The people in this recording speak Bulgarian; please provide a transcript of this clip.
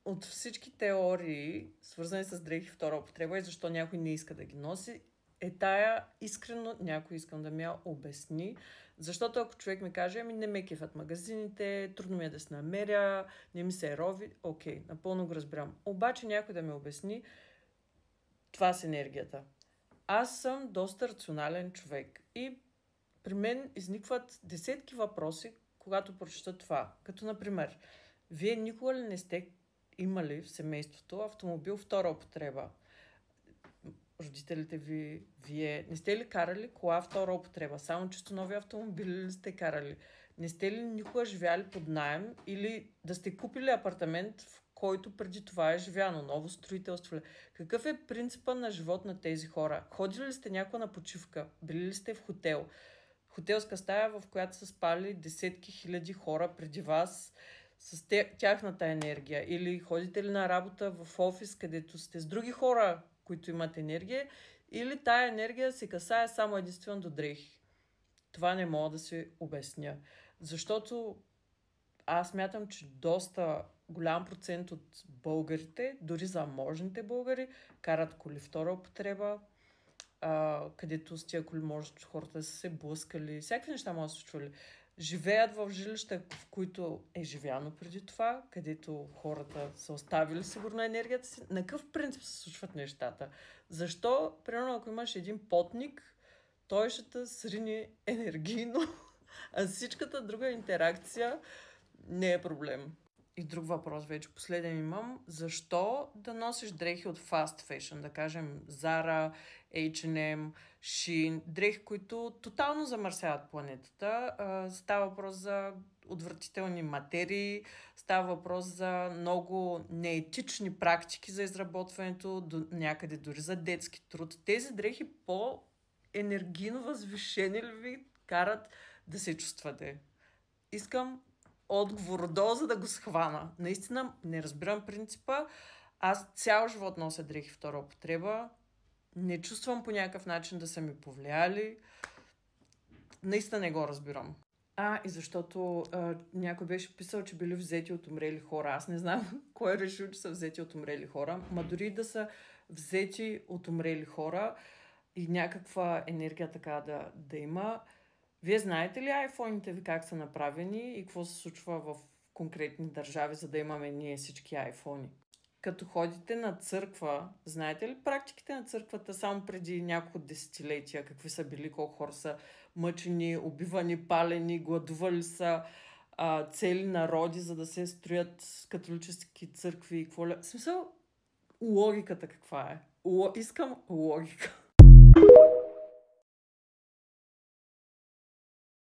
от всички теории, свързани с дрехи втора употреба и защо някой не иска да ги носи, е тая искрено някой искам да ми я обясни. Защото ако човек ми каже, ами не ме кефят магазините, трудно ми е да се намеря, не ми се рови, окей, напълно го разбирам. Обаче някой да ми обясни това с енергията. Аз съм доста рационален човек и при мен изникват десетки въпроси, когато прочета това. Като, например, вие никога ли не сте имали в семейството автомобил втора употреба? Родителите ви, вие не сте ли карали кола втора употреба? Само чисто нови автомобили ли сте карали? Не сте ли никога живяли под наем или да сте купили апартамент, в който преди това е живяно, ново строителство ли? Какъв е принципа на живот на тези хора? Ходили ли сте някога на почивка? Били ли сте в хотел? Хотелска стая, в която са спали десетки хиляди хора преди вас с тяхната енергия? Или ходите ли на работа в офис, където сте с други хора, които имат енергия? Или тая енергия се касае само единствено до дрехи? Това не мога да си обясня. Защото аз смятам, че доста голям процент от българите, дори заможните българи, карат коли втора употреба, където с тия коли може хората да са се блъскали, всякакви неща могат да се случвали. Живеят в жилища, в които е живяно преди това, където хората са оставили сигурно енергията си. На какъв принцип се случват нещата? Защо, примерно, ако имаш един потник, той ще те срини енергийно, а всичката друга интеракция не е проблем. И друг въпрос вече, последен имам. Защо да носиш дрехи от fast fashion, да кажем Zara, H&M, Shein, дрехи, които тотално замърсяват планетата? Става въпрос за отвратителни материи, става въпрос за много неетични практики за изработването, до някъде дори за детски труд. Тези дрехи по-енергийно възвишени ли ви карат да се чувствате? Искам отговор долу, за да го схвана. Наистина не разбирам принципа. Аз цял живот нося дрехи втора употреба. Не чувствам по някакъв начин да са ми повлияли. Наистина не го разбирам. И защото някой беше писал, че били взети от умрели хора. Аз не знам кой е решил, че са взети от умрели хора. Ма дори да са взети от умрели хора и някаква енергия така да има. Вие знаете ли айфоните ви как са направени и какво се случва в конкретни държави, за да имаме ние всички айфони? Като ходите на църква, знаете ли практиките на църквата само преди няколко десетилетия? Какви са били, колко хора са мъчени, убивани, палени, гладували са цели народи, за да се строят католически църкви и какво ли? В смисъл, логиката каква е? Искам логика.